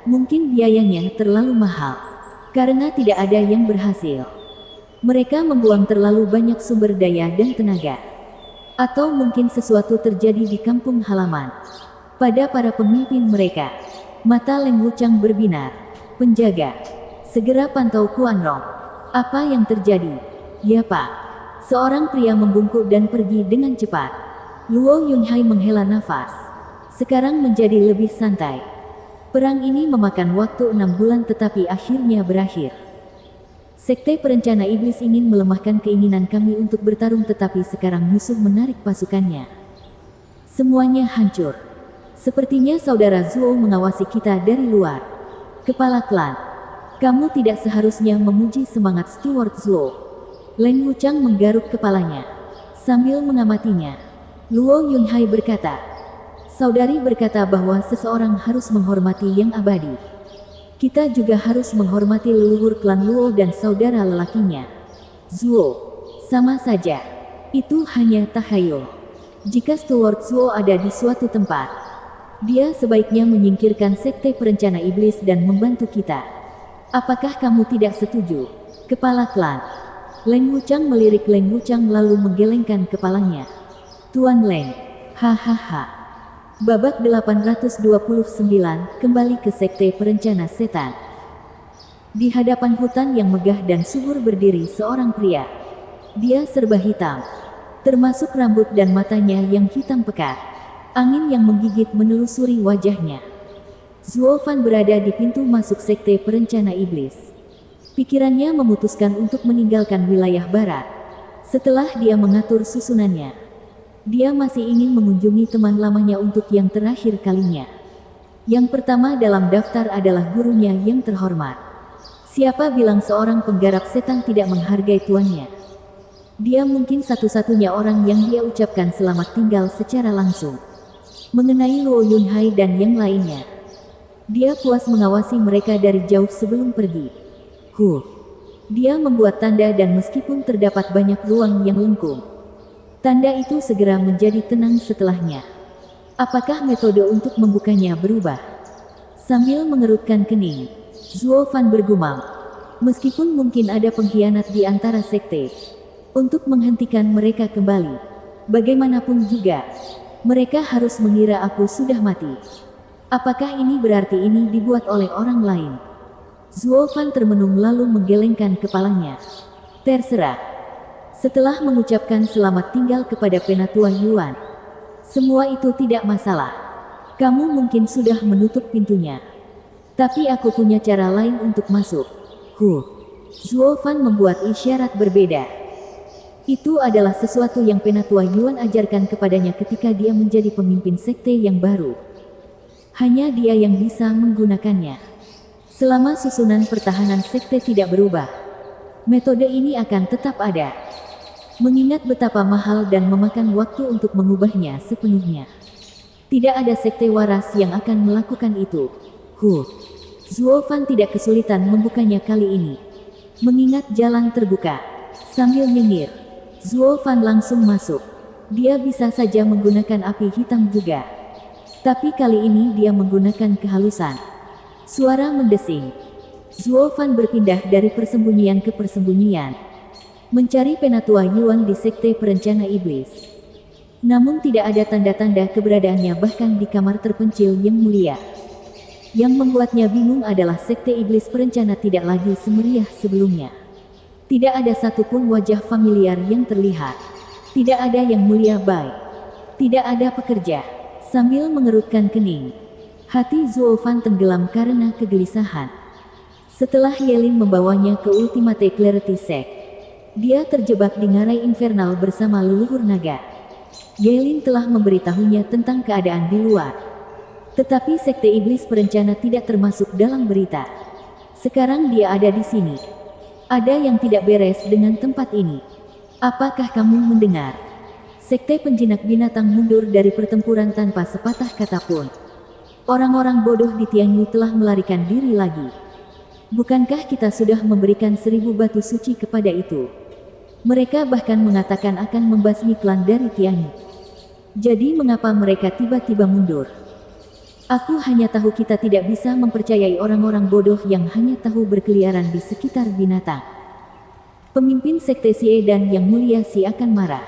Mungkin biayanya terlalu mahal. Karena tidak ada yang berhasil. Mereka membuang terlalu banyak sumber daya dan tenaga. Atau mungkin sesuatu terjadi di kampung halaman. Pada para pemimpin mereka. Mata Leng Wuchang berbinar. Penjaga. Segera pantau Kuan Rong. Apa yang terjadi? Ya Pak. Seorang pria membungkuk dan pergi dengan cepat. Luo Yunhai menghela nafas. Sekarang menjadi lebih santai. Perang ini memakan waktu 6 bulan tetapi akhirnya berakhir. Sekte perencana iblis ingin melemahkan keinginan kami untuk bertarung tetapi sekarang musuh menarik pasukannya. Semuanya hancur. Sepertinya saudara Zuo mengawasi kita dari luar. Kepala klan. Kamu tidak seharusnya memuji semangat Steward Zuo. Leng Wuchang menggaruk kepalanya. Sambil mengamatinya. Luo Yunhai berkata. Saudari berkata bahwa seseorang harus menghormati yang abadi. Kita juga harus menghormati leluhur klan Luo dan saudara lelakinya. Zuo. Sama saja. Itu hanya tahayul. Jika Steward Zuo ada di suatu tempat, dia sebaiknya menyingkirkan sekte perencana iblis dan membantu kita. Apakah kamu tidak setuju? Kepala klan. Leng Wuchang melirik Leng Wuchang lalu menggelengkan kepalanya. Tuan Leng. Hahaha. Babak 829, kembali ke sekte perencana setan. Di hadapan hutan yang megah dan subur berdiri seorang pria. Dia serba hitam. Termasuk rambut dan matanya yang hitam pekat. Angin yang menggigit menelusuri wajahnya. Zuo Fan berada di pintu masuk sekte perencana iblis. Pikirannya memutuskan untuk meninggalkan wilayah barat. Setelah dia mengatur susunannya, dia masih ingin mengunjungi teman lamanya untuk yang terakhir kalinya. Yang pertama dalam daftar adalah gurunya yang terhormat. Siapa bilang seorang penggarap setan tidak menghargai tuannya? Dia mungkin satu-satunya orang yang dia ucapkan selamat tinggal secara langsung. Mengenai Luo Yunhai dan yang lainnya, dia puas mengawasi mereka dari jauh sebelum pergi. Dia membuat tanda dan meskipun terdapat banyak ruang yang lengkung, tanda itu segera menjadi tenang setelahnya. Apakah metode untuk membukanya berubah? Sambil mengerutkan kening, Zuo Fan bergumam. Meskipun mungkin ada pengkhianat di antara sekte, untuk menghentikan mereka kembali, bagaimanapun juga, mereka harus mengira aku sudah mati. Apakah ini berarti ini dibuat oleh orang lain? Zuo Fan termenung lalu menggelengkan kepalanya. Terserah. Setelah mengucapkan selamat tinggal kepada Penatua Yuan, semua itu tidak masalah. Kamu mungkin sudah menutup pintunya. Tapi aku punya cara lain untuk masuk. Zuo Fan membuat isyarat berbeda. Itu adalah sesuatu yang Penatua Yuan ajarkan kepadanya ketika dia menjadi pemimpin sekte yang baru. Hanya dia yang bisa menggunakannya. Selama susunan pertahanan sekte tidak berubah, metode ini akan tetap ada. Mengingat betapa mahal dan memakan waktu untuk mengubahnya sepenuhnya. Tidak ada sekte waras yang akan melakukan itu. Zuo Fan tidak kesulitan membukanya kali ini. Mengingat jalan terbuka. Sambil nyengir, Zuo Fan langsung masuk. Dia bisa saja menggunakan api hitam juga. Tapi kali ini dia menggunakan kehalusan. Suara mendesing. Zuo Fan berpindah dari persembunyian ke persembunyian. Mencari Penatua Yuan di sekte perencana iblis. Namun tidak ada tanda-tanda keberadaannya bahkan di kamar terpencil yang mulia. Yang membuatnya bingung adalah sekte iblis perencana tidak lagi semeriah sebelumnya. Tidak ada satupun wajah familiar yang terlihat. Tidak ada yang mulia Bai. Tidak ada pekerja. Sambil mengerutkan kening, hati Zuo Fan tenggelam karena kegelisahan. Setelah Yelin membawanya ke Ultimate Clarity Sect, dia terjebak di ngarai infernal bersama leluhur naga. Yelin telah memberitahunya tentang keadaan di luar. Tetapi sekte iblis perencana tidak termasuk dalam berita. Sekarang dia ada di sini. Ada yang tidak beres dengan tempat ini. Apakah kamu mendengar? Sekte penjinak binatang mundur dari pertempuran tanpa sepatah kata pun. Orang-orang bodoh di Tianyu telah melarikan diri lagi. Bukankah kita sudah memberikan 1000 batu suci kepada itu? Mereka bahkan mengatakan akan membasmi klan dari Tianyi. Jadi mengapa mereka tiba-tiba mundur? Aku hanya tahu kita tidak bisa mempercayai orang-orang bodoh yang hanya tahu berkeliaran di sekitar binatang. Pemimpin Sekte Xie dan Yang Mulia Xi akan marah.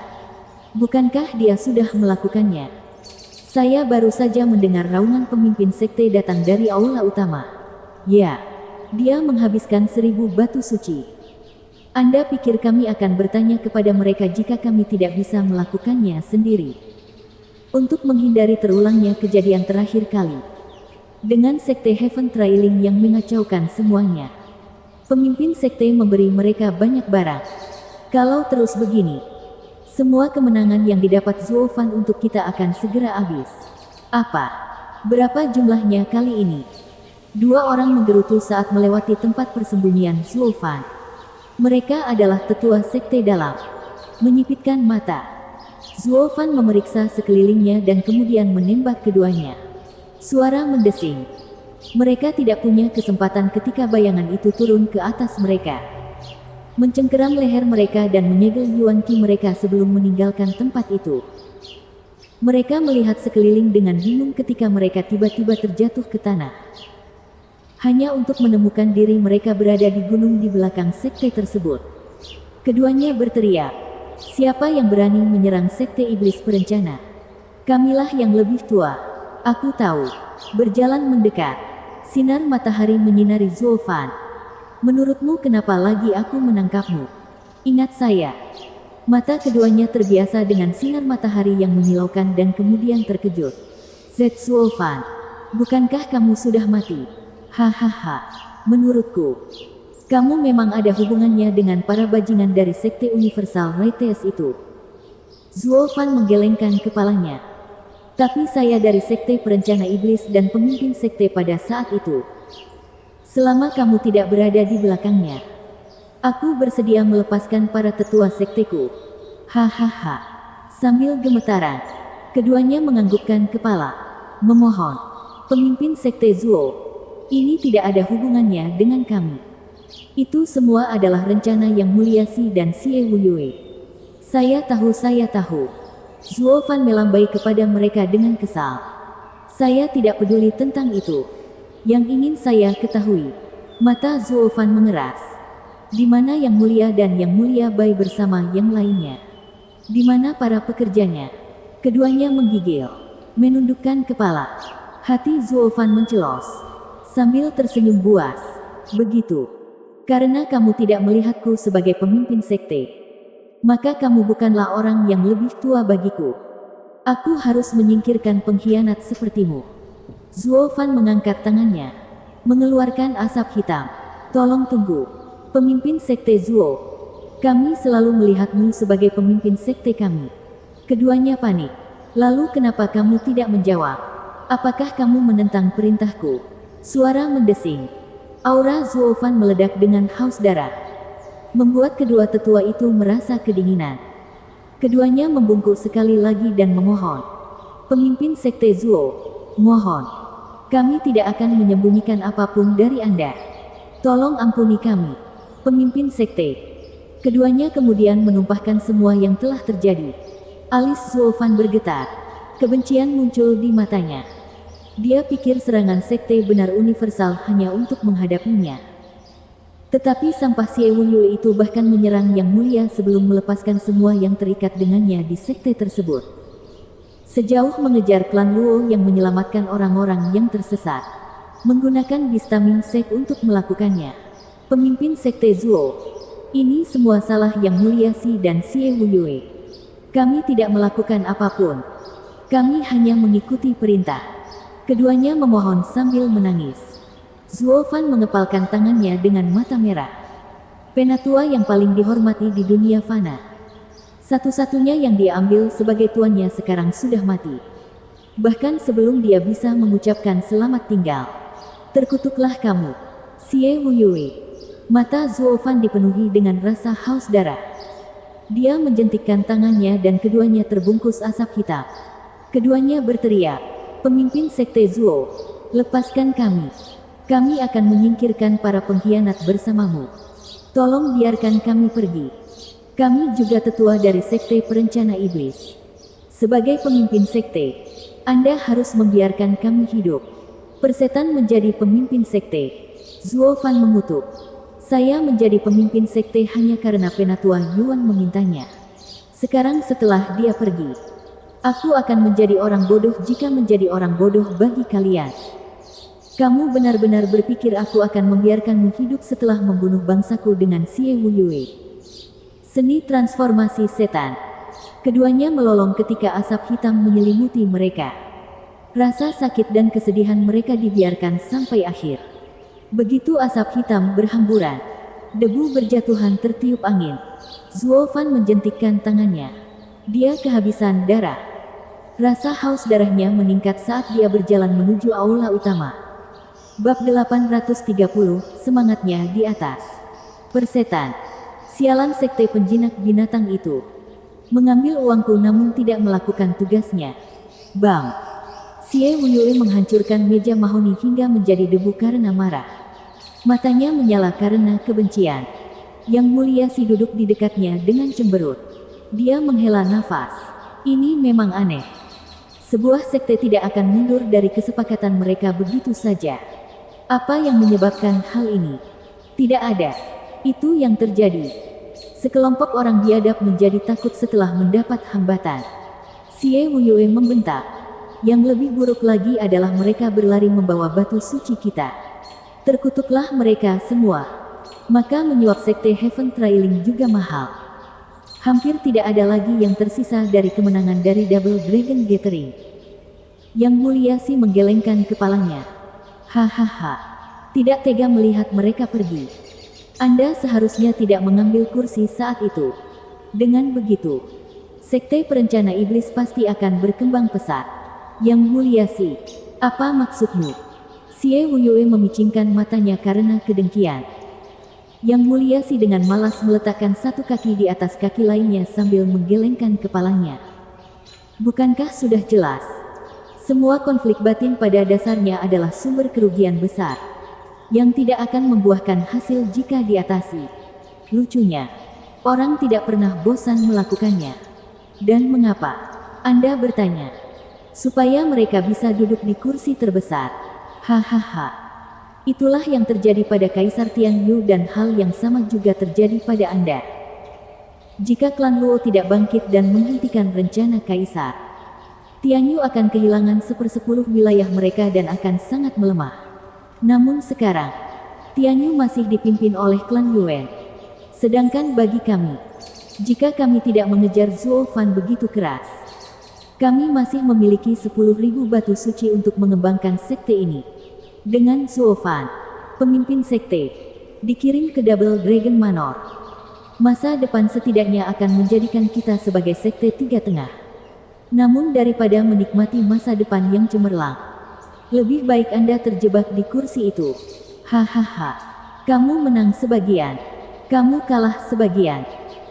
Bukankah dia sudah melakukannya? Saya baru saja mendengar raungan pemimpin sekte datang dari aula utama. Ya, dia menghabiskan 1000 batu suci. Anda pikir kami akan bertanya kepada mereka jika kami tidak bisa melakukannya sendiri? Untuk menghindari terulangnya kejadian terakhir kali. Dengan sekte Heaven Trailing yang mengacaukan semuanya. Pemimpin sekte memberi mereka banyak barang. Kalau terus begini, semua kemenangan yang didapat Zuo Fan untuk kita akan segera habis. Apa? Berapa jumlahnya kali ini? 2 orang menggerutu saat melewati tempat persembunyian Zuo Fan. Mereka adalah tetua sekte dalam. Menyipitkan mata, Zuo Fan memeriksa sekelilingnya dan kemudian menembak keduanya. Suara mendesing. Mereka tidak punya kesempatan ketika bayangan itu turun ke atas mereka. Mencengkeram leher mereka dan menyegel Yuan Qi mereka sebelum meninggalkan tempat itu. Mereka melihat sekeliling dengan bingung ketika mereka tiba-tiba terjatuh ke tanah. Hanya untuk menemukan diri mereka berada di gunung di belakang sekte tersebut. Keduanya berteriak. Siapa yang berani menyerang sekte iblis perencana? Kamilah yang lebih tua. Aku tahu. Berjalan mendekat. Sinar matahari menyinari Zuo Fan. Menurutmu kenapa lagi aku menangkapmu? Ingat saya. Mata keduanya terbiasa dengan sinar matahari yang menyilaukan dan kemudian terkejut. Zuo Fan, bukankah kamu sudah mati? Hahaha. Menurutku, kamu memang ada hubungannya dengan para bajingan dari Sekte Universal Raites itu. Zuo Fan menggelengkan kepalanya. Tapi saya dari Sekte Perencana Iblis dan pemimpin Sekte pada saat itu. Selama kamu tidak berada di belakangnya, aku bersedia melepaskan para tetua sekteku. Hahaha. Sambil gemetaran, keduanya menganggukkan kepala. Memohon, pemimpin Sekte Zuo, ini tidak ada hubungannya dengan kami. Itu semua adalah rencana Yang Mulia Xi dan Xie Wuyue. Saya tahu. Zuo Fan melambai kepada mereka dengan kesal. Saya tidak peduli tentang itu. Yang ingin saya ketahui. Mata Zuo Fan mengeras. Di mana Yang Mulia dan Yang Mulia Bai bersama yang lainnya? Di mana para pekerjanya? Keduanya menggigil. Menundukkan kepala. Hati Zuo Fan mencelos. Sambil tersenyum buas. Begitu. Karena kamu tidak melihatku sebagai pemimpin sekte, maka kamu bukanlah orang yang lebih tua bagiku. Aku harus menyingkirkan pengkhianat sepertimu. Zuo Fan mengangkat tangannya, mengeluarkan asap hitam. Tolong tunggu, pemimpin sekte Zuo. Kami selalu melihatmu sebagai pemimpin sekte kami. Keduanya panik. Lalu kenapa kamu tidak menjawab? Apakah kamu menentang perintahku? Suara mendesing. Aura Zuo Fan meledak dengan haus darah. Membuat kedua tetua itu merasa kedinginan. Keduanya membungkuk sekali lagi dan memohon. Pemimpin Sekte Zuo, mohon. Kami tidak akan menyembunyikan apapun dari Anda. Tolong ampuni kami. Pemimpin Sekte. Keduanya kemudian menumpahkan semua yang telah terjadi. Alis Zuo Fan bergetar. Kebencian muncul di matanya. Dia pikir serangan sekte benar universal hanya untuk menghadapinya. Tetapi sampah Xie Wuyue itu bahkan menyerang Yang Mulia sebelum melepaskan semua yang terikat dengannya di sekte tersebut. Sejauh mengejar klan Luo yang menyelamatkan orang-orang yang tersesat. Menggunakan Bistaming Sek untuk melakukannya. Pemimpin sekte Zuo. Ini semua salah Yang Mulia Xi dan Xie Wuyue. Kami tidak melakukan apapun. Kami hanya mengikuti perintah. Keduanya memohon sambil menangis. Zuo Fan mengepalkan tangannya dengan mata merah. Penatua yang paling dihormati di dunia fana. Satu-satunya yang dia ambil sebagai tuannya sekarang sudah mati. Bahkan sebelum dia bisa mengucapkan selamat tinggal. Terkutuklah kamu, Xie Wuyue. Mata Zuo Fan dipenuhi dengan rasa haus darah. Dia menjentikkan tangannya dan keduanya terbungkus asap hitam. Keduanya berteriak. Pemimpin sekte Zuo, lepaskan kami. Kami akan menyingkirkan para pengkhianat bersamamu. Tolong biarkan kami pergi. Kami juga tetua dari Sekte Perencana Iblis. Sebagai pemimpin sekte, Anda harus membiarkan kami hidup. Persetan menjadi pemimpin sekte. Zuo Fan mengutuk. Saya menjadi pemimpin sekte hanya karena Penatua Yuan memintanya. Sekarang setelah dia pergi, aku akan menjadi orang bodoh jika menjadi orang bodoh bagi kalian. Kamu benar-benar berpikir aku akan membiarkanmu hidup setelah membunuh bangsaku dengan Xie Wuyue? Seni transformasi setan. Keduanya melolong ketika asap hitam menyelimuti mereka. Rasa sakit dan kesedihan mereka dibiarkan sampai akhir. Begitu asap hitam berhamburan, debu berjatuhan tertiup angin. Zuo Fan menjentikkan tangannya. Dia kehabisan darah. Rasa haus darahnya meningkat saat dia berjalan menuju aula utama. Bab 830, semangatnya di atas. Persetan. Sialan sekte penjinak binatang itu. Mengambil uangku namun tidak melakukan tugasnya. Bang! Xie Wuyue menghancurkan meja mahoni hingga menjadi debu karena marah. Matanya menyala karena kebencian. Yang Mulia Si duduk di dekatnya dengan cemberut. Dia menghela nafas. Ini memang aneh. Sebuah sekte tidak akan mundur dari kesepakatan mereka begitu saja. Apa yang menyebabkan hal ini? Tidak ada. Itu yang terjadi. Sekelompok orang biadab menjadi takut setelah mendapat hambatan. Xie Wuyue membentak. Yang lebih buruk lagi adalah mereka berlari membawa batu suci kita. Terkutuklah mereka semua. Maka menyuap sekte Heaven Trailing juga mahal. Hampir tidak ada lagi yang tersisa dari kemenangan dari Double Dragon Gathering. Yang Mulia Si menggelengkan kepalanya. Hahaha. Tidak tega melihat mereka pergi. Anda seharusnya tidak mengambil kursi saat itu. Dengan begitu, Sekte Perencana Iblis pasti akan berkembang pesat. Yang Mulia Si, apa maksudmu? Xie Wuyue memicingkan matanya karena kedengkian. Yang Mulia Si dengan malas meletakkan satu kaki di atas kaki lainnya sambil menggelengkan kepalanya. Bukankah sudah jelas? Semua konflik batin pada dasarnya adalah sumber kerugian besar, yang tidak akan membuahkan hasil jika diatasi. Lucunya, orang tidak pernah bosan melakukannya. Dan mengapa? Anda bertanya. Supaya mereka bisa duduk di kursi terbesar. Hahaha. Itulah yang terjadi pada Kaisar Tianyu dan hal yang sama juga terjadi pada Anda. Jika klan Luo tidak bangkit dan menghentikan rencana Kaisar, Tianyu akan kehilangan 1/10 wilayah mereka dan akan sangat melemah. Namun sekarang, Tianyu masih dipimpin oleh klan Yuan. Sedangkan bagi kami, jika kami tidak mengejar Zuo Fan begitu keras, kami masih memiliki 10.000 batu suci untuk mengembangkan sekte ini. Dengan Zuo Fan, pemimpin sekte, dikirim ke Double Dragon Manor, masa depan setidaknya akan menjadikan kita sebagai sekte tiga tengah. Namun daripada menikmati masa depan yang cemerlang, lebih baik Anda terjebak di kursi itu. Hahaha. Kamu menang sebagian, kamu kalah sebagian.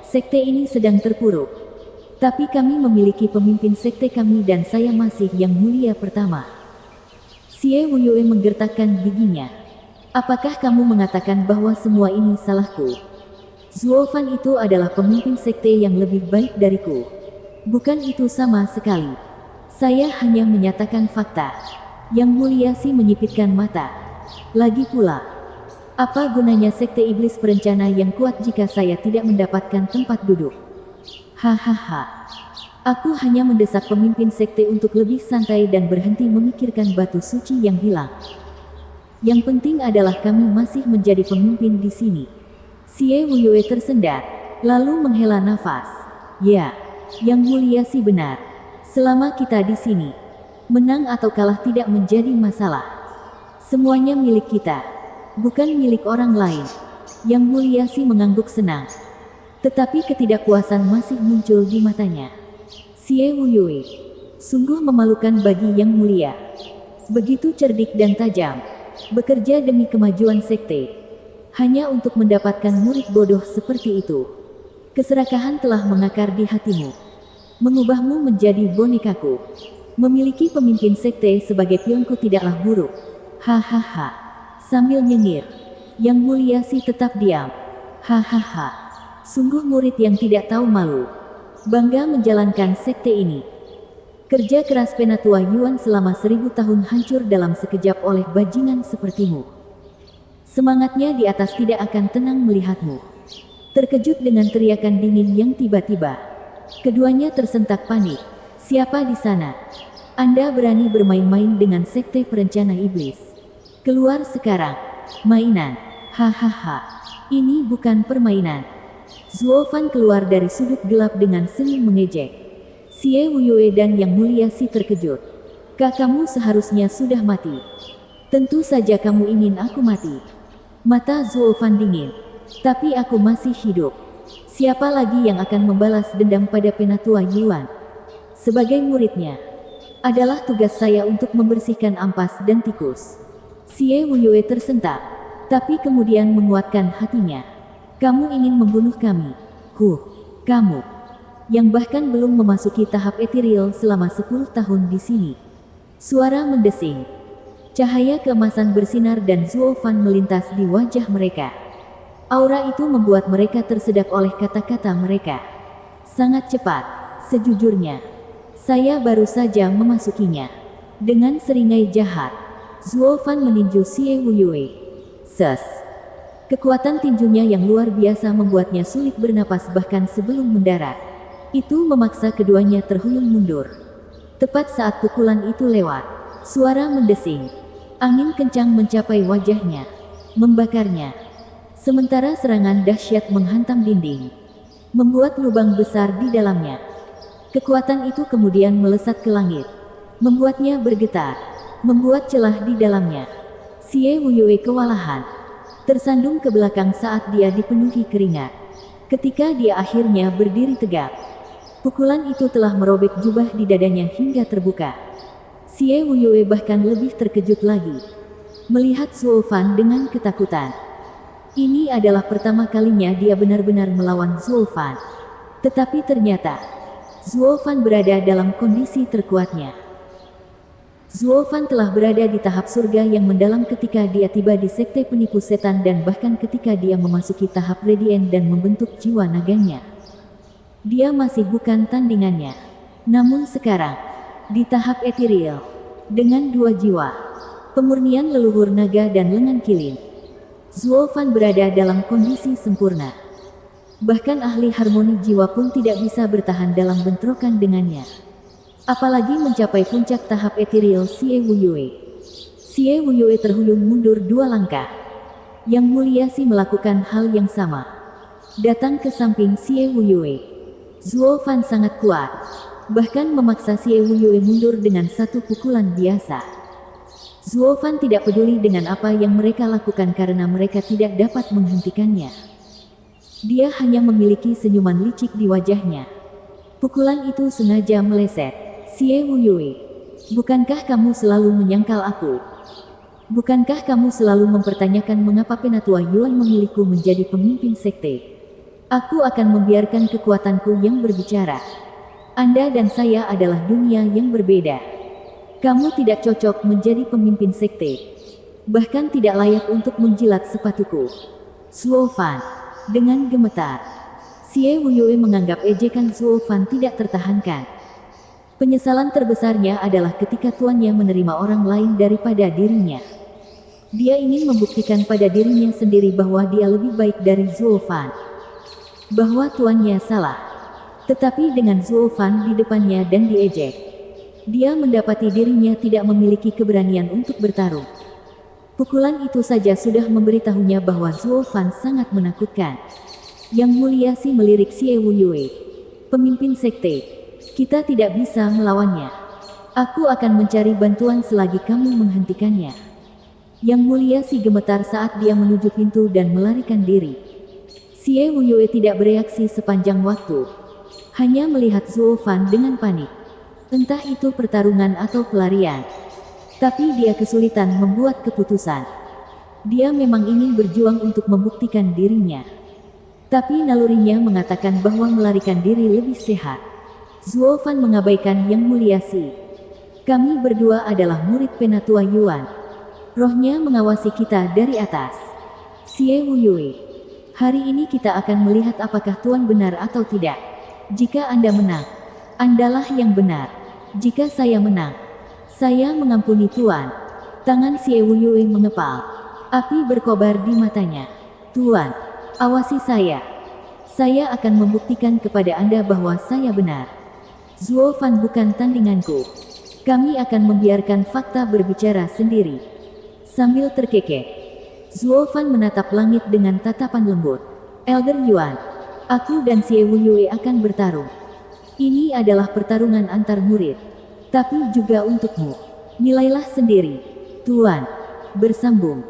Sekte ini sedang terpuruk. Tapi kami memiliki pemimpin sekte kami dan saya masih yang mulia pertama. Xie Wuyue menggertakkan giginya. Apakah kamu mengatakan bahwa semua ini salahku? Zuo Fan itu adalah pemimpin sekte yang lebih baik dariku. Bukan itu sama sekali. Saya hanya menyatakan fakta. Yang Mulia Si menyipitkan mata. Lagi pula, apa gunanya sekte iblis perencana yang kuat jika saya tidak mendapatkan tempat duduk? Hahaha. Aku hanya mendesak pemimpin sekte untuk lebih santai dan berhenti memikirkan batu suci yang hilang. Yang penting adalah kami masih menjadi pemimpin di sini. Xie Wuyue tersendat, lalu menghela nafas. Ya, Yang Mulia Si benar. Selama kita di sini, menang atau kalah tidak menjadi masalah. Semuanya milik kita, bukan milik orang lain. Yang Mulia Si mengangguk senang. Tetapi ketidakpuasan masih muncul di matanya. Xie Wuyue, sungguh memalukan bagi Yang Mulia. Begitu cerdik dan tajam, bekerja demi kemajuan sekte, hanya untuk mendapatkan murid bodoh seperti itu. Keserakahan telah mengakar di hatimu, mengubahmu menjadi bonekaku. Memiliki pemimpin sekte sebagai pionku tidaklah buruk. Hahaha. Sambil nyengir, Yang Mulia Si tetap diam. Hahaha, sungguh murid yang tidak tahu malu. Bangga menjalankan sekte ini. Kerja keras Penatua Yuan selama 1000 tahun hancur dalam sekejap oleh bajingan sepertimu. Semangatnya di atas tidak akan tenang melihatmu. Terkejut dengan teriakan dingin yang tiba-tiba. Keduanya tersentak panik. Siapa di sana? Anda berani bermain-main dengan sekte perencana iblis. Keluar sekarang. Mainan. Hahaha. Ini bukan permainan. Zuo Fan keluar dari sudut gelap dengan senyum mengejek. Xie Wuyue dan Yang Mulia Si terkejut. Kamu seharusnya sudah mati. Tentu saja kamu ingin aku mati. Mata Zuo Fan dingin. Tapi aku masih hidup. Siapa lagi yang akan membalas dendam pada Penatua Yuan? Sebagai muridnya, adalah tugas saya untuk membersihkan ampas dan tikus. Xie Wuyue tersentak, tapi kemudian menguatkan hatinya. Kamu ingin membunuh kami? Kamu yang bahkan belum memasuki tahap etiril selama 10 tahun di sini. Suara mendesing. Cahaya keemasan bersinar dan Zuo Fan melintas di wajah mereka. Aura itu membuat mereka tersedak oleh kata-kata mereka. Sangat cepat. Sejujurnya, saya baru saja memasukinya. Dengan seringai jahat, Zuo Fan meninju Xie Wuyue. Kekuatan tinjunya yang luar biasa membuatnya sulit bernapas bahkan sebelum mendarat. Itu memaksa keduanya terhuyung mundur. Tepat saat pukulan itu lewat, suara mendesing. Angin kencang mencapai wajahnya, membakarnya. Sementara serangan dahsyat menghantam dinding, membuat lubang besar di dalamnya. Kekuatan itu kemudian melesat ke langit, membuatnya bergetar, membuat celah di dalamnya. Xie Wuyue kewalahan, tersandung ke belakang saat dia dipenuhi keringat. Ketika dia akhirnya berdiri tegak, pukulan itu telah merobek jubah di dadanya hingga terbuka. Xie Wuyue bahkan lebih terkejut lagi, melihat Zuo Fan dengan ketakutan. Ini adalah pertama kalinya dia benar-benar melawan Zuo Fan. Tetapi ternyata, Zuo Fan berada dalam kondisi terkuatnya. Zuo Fan telah berada di tahap surga yang mendalam ketika dia tiba di sekte penipu setan dan bahkan ketika dia memasuki tahap radiant dan membentuk jiwa naganya. Dia masih bukan tandingannya. Namun sekarang, di tahap etiril, dengan 2 jiwa, pemurnian leluhur naga dan lengan kilin, Zuo Fan berada dalam kondisi sempurna. Bahkan ahli harmoni jiwa pun tidak bisa bertahan dalam bentrokan dengannya. Apalagi mencapai puncak tahap etiril Xie Wuyue. Xie Wuyue terhuyung mundur 2 langkah. Yang Mulia Si melakukan hal yang sama. Datang ke samping Xie Wuyue. Zuo Fan sangat kuat, bahkan memaksa Xie Wuyue mundur dengan 1 pukulan biasa. Zuo Fan tidak peduli dengan apa yang mereka lakukan karena mereka tidak dapat menghentikannya. Dia hanya memiliki senyuman licik di wajahnya. Pukulan itu sengaja meleset. Xie Wuyue, bukankah kamu selalu menyangkal aku? Bukankah kamu selalu mempertanyakan mengapa Penatua Yuan memilihku menjadi pemimpin sekte? Aku akan membiarkan kekuatanku yang berbicara. Anda dan saya adalah dunia yang berbeda. Kamu tidak cocok menjadi pemimpin sekte. Bahkan tidak layak untuk menjilat sepatuku. Zuo Fan, dengan gemetar. Xie Wuyue menganggap ejekan Zuo Fan tidak tertahankan. Penyesalan terbesarnya adalah ketika tuannya menerima orang lain daripada dirinya. Dia ingin membuktikan pada dirinya sendiri bahwa dia lebih baik dari Zuo Fan. Bahwa tuannya salah. Tetapi dengan Zuo Fan di depannya dan diejek, dia mendapati dirinya tidak memiliki keberanian untuk bertarung. Pukulan itu saja sudah memberitahunya bahwa Zuo Fan sangat menakutkan. Yang Mulia Si melirik Xie Wuyue. Pemimpin sekte. Kita tidak bisa melawannya. Aku akan mencari bantuan selagi kamu menghentikannya. Yang Mulia Si gemetar saat dia menuju pintu dan melarikan diri. Xie Wuyue tidak bereaksi sepanjang waktu. Hanya melihat Zuo Fan dengan panik. Entah itu pertarungan atau pelarian. Tapi dia kesulitan membuat keputusan. Dia memang ingin berjuang untuk membuktikan dirinya. Tapi nalurinya mengatakan bahwa melarikan diri lebih sehat. Zuo Fan mengabaikan Yang Mulia Si. Kami berdua adalah murid Penatua Yuan. Rohnya mengawasi kita dari atas. Xie Wuyue, hari ini kita akan melihat apakah Tuan benar atau tidak. Jika Anda menang, Andalah yang benar. Jika saya menang, saya mengampuni Tuan. Tangan Xie Wuyue mengepal. Api berkobar di matanya. Tuan, awasi saya. Saya akan membuktikan kepada Anda bahwa saya benar. Zuo Fan bukan tandinganku. Kami akan membiarkan fakta berbicara sendiri. Sambil terkekeh, Zuo Fan menatap langit dengan tatapan lembut. Elder Yuan, aku dan Xie Wuyue akan bertarung. Ini adalah pertarungan antar murid. Tapi juga untukmu. Nilailah sendiri. Tuan. Bersambung.